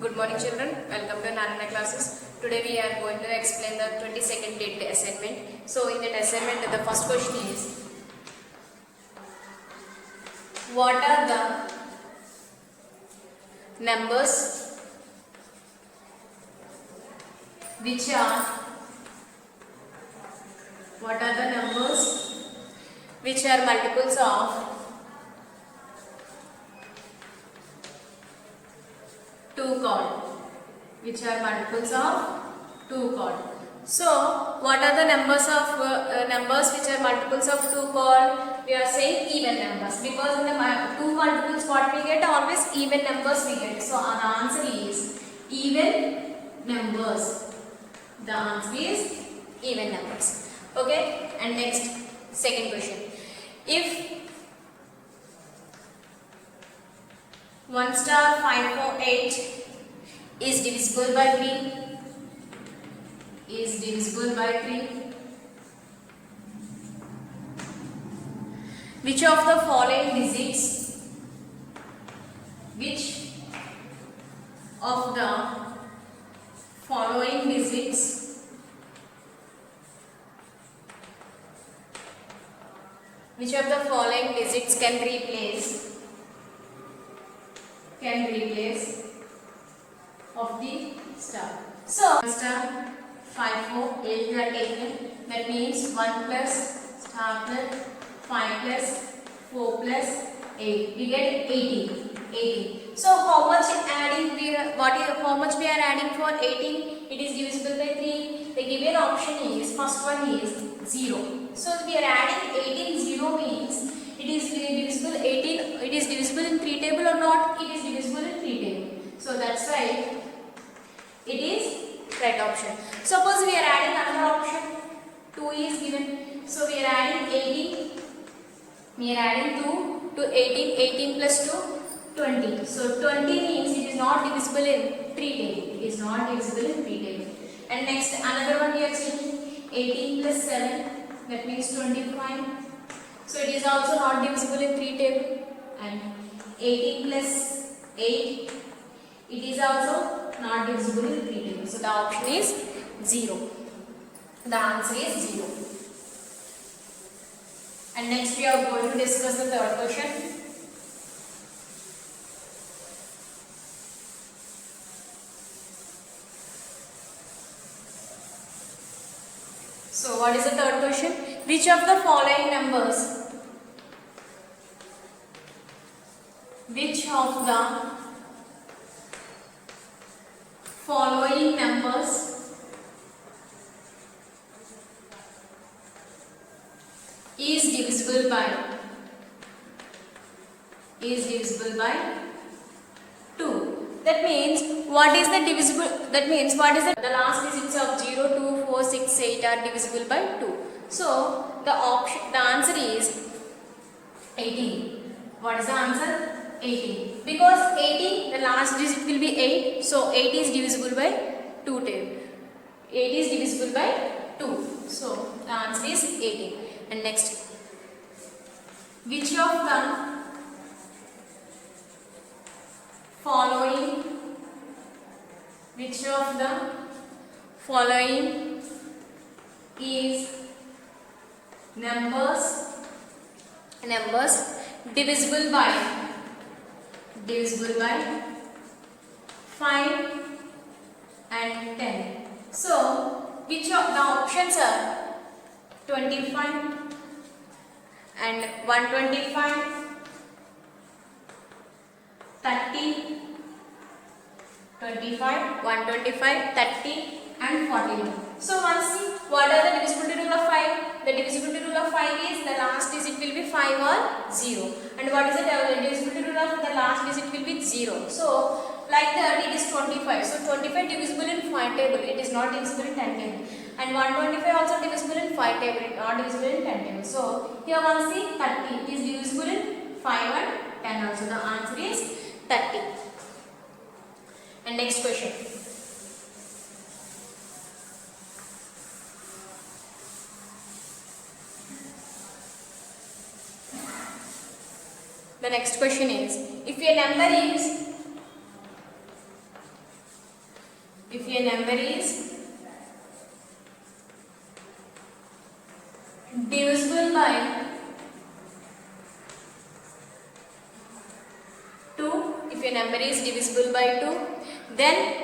Good morning children, welcome to Narana classes. Today we are going to explain the 22nd date assignment. So in that assignment the first question is, what are the numbers which are multiples of 2 called? So what are the numbers which are multiples of 2 called? We are saying even numbers, because in the 2 multiples what we get, always even numbers we get. So the answer is even numbers. Okay, and next second question. If 1 star 548 is divisible by 3, which of the following digits can replace of the star? So 1 star 5 4 8 you are taken, that means 1 plus star plus 5 plus 4 plus 8, we get 18. So how much we are adding for 18? It is divisible by 3. The given option is, first one is 0. So we are adding 18, 0 means it is divisible 18. It is divisible in 3 table or not? It is divisible in 3 table. So that's why it is right option. Suppose we are adding another option, 2 is given. So we are adding 18. We are adding 2 to 18. 18 plus 2, 20. So 20 means it is not divisible in 3 table. And next another one we are checking, 18 plus 7, that means 25. So it is also not divisible in 3 table. And 18 plus 8, it is also not divisible in 3 table. So the option is 0. The answer is 0. And next we are going to discuss the third question. So what is the third question? Which of the following numbers is divisible by 2? That means what is the last digits of 0, 2, 4, 6, 8 are divisible by 2. So the answer is 18. What is the answer? 18. Because 18, the last digit will be 8. So 8 is divisible by 2 table. 8 is divisible by 2. So the answer is 18. And next, which of the following is numbers divisible by 5 and 10? So which of the options are 25 and 125, 30, 25, 125, 30 and 41. So once see, what are the divisibility rule of 5? The divisibility rule of 5 is the last digit will be 5 or 0. And what is the divisibility rule of the last digit will be 0. So like that it is 25. So 25 divisible in 5 table. It is not divisible in 10 table. And 125 also divisible in 5 table, not divisible in 10 table. So here one see 30 is divisible in 5 and 10 also. The answer is 30. And next question. The next question is, if a number is if a number is divisible by 2, if a number is divisible by 2, then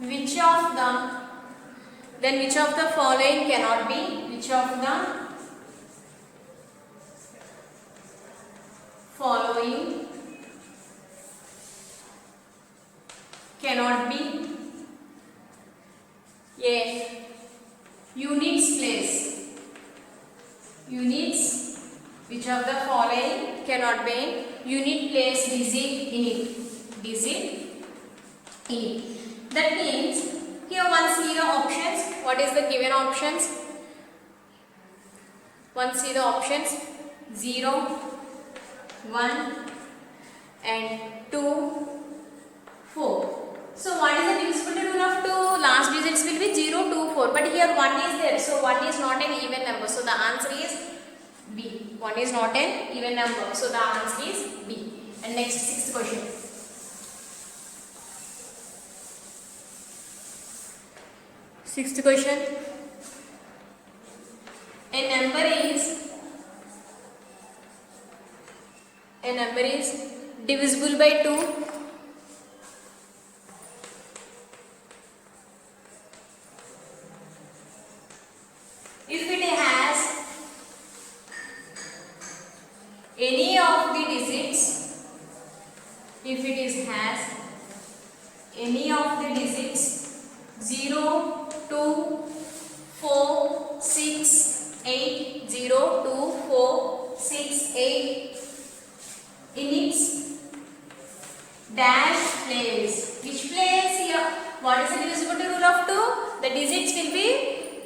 which of the following cannot be, which of the following cannot be a units place, units, which of the following cannot be unit place digit in it, digit in it. That means here one see the options. What is the given options? One see the options 0, 1 and 2, 4. So what is the divisibility rule of 2? Last digits will be 0, 2, 4. But here 1 is there. So 1 is not an even number. So the answer is B. 1 is not an even number. So the answer is B. And next, sixth question. Sixth question. A number is divisible by 2 if it has any of the digits, if it is has any of the digits 0, 2, 4, 6, 8, 0, 2, 4, 6, 8 in its dash place. Which place here? What is the divisibility rule of 2? The digits will be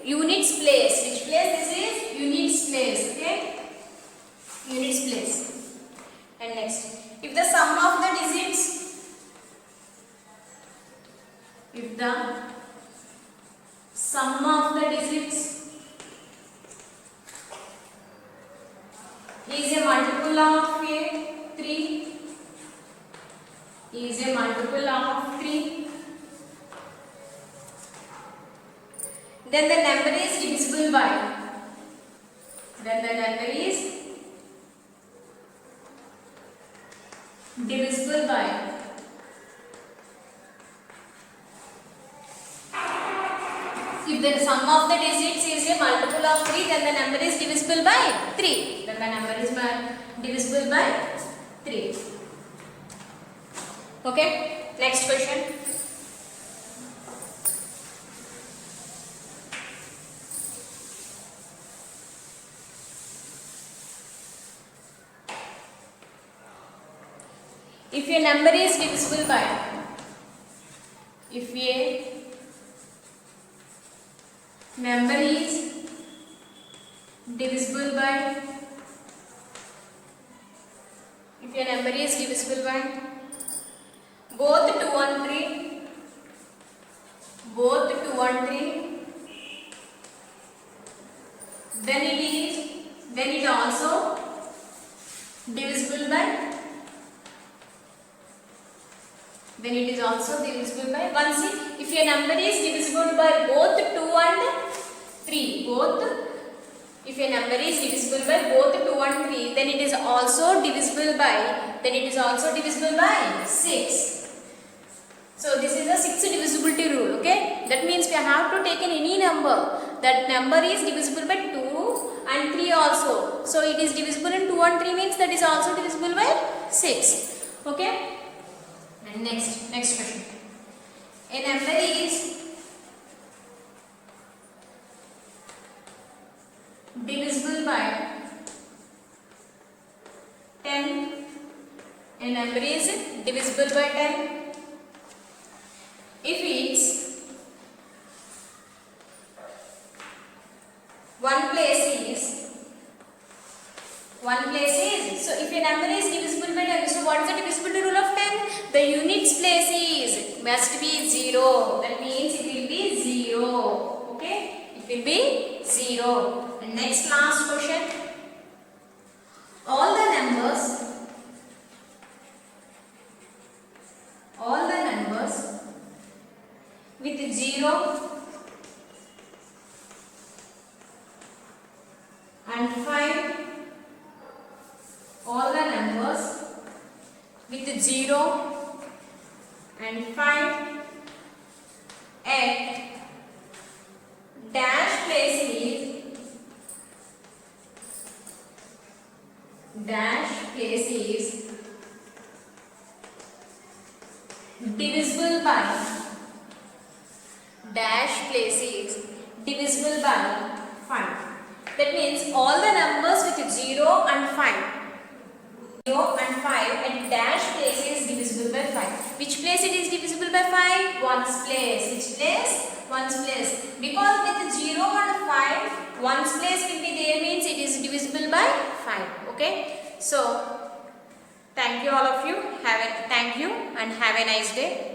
units place. Which place this is? Units place. Okay? Units place. And next, if the sum of the digits, if the sum of the digits is a multiple of a 3, is a multiple of 3, then the number is divisible by, then the number is divisible by if the sum of the digits is a multiple of 3, then the number is divisible by 3. Then the number is divisible by 3. Okay? Next question. If a number is divisible by, if a number is divisible by, if a number is divisible by both 2 and 3, both 2 and 3, then it also divisible by, then it is also divisible by 1. See, if a number is divisible by both 2 and 3, both, if a number is divisible by both 2 and 3, then it is also divisible by, 6. So this is the sixth divisibility rule. Okay, that means we have to take in any number, that number is divisible by 2 and 3 also. So it is divisible in 2 and 3 means that is also divisible by 6. Okay. And next question. A number is divisible by 10. A number is divisible by 10 if its one place is, so if a number is divisible by 10, so what is the divisibility rule of 10? The units place is must be 0. That means it will be 0. Okay, it will be 0. And next, last question. All the numbers 0 and 5, all the numbers with 0 and 5 at dash place is divisible by dash place is divisible by 5. That means all the numbers with 0 and 5. 0 and 5 and dash place is divisible by 5. Which place it is divisible by 5? Ones place. Which place? Ones place. Because with 0 and 5, ones place will be there, means it is divisible by 5. Okay. So, thank you all of you. Thank you and have a nice day.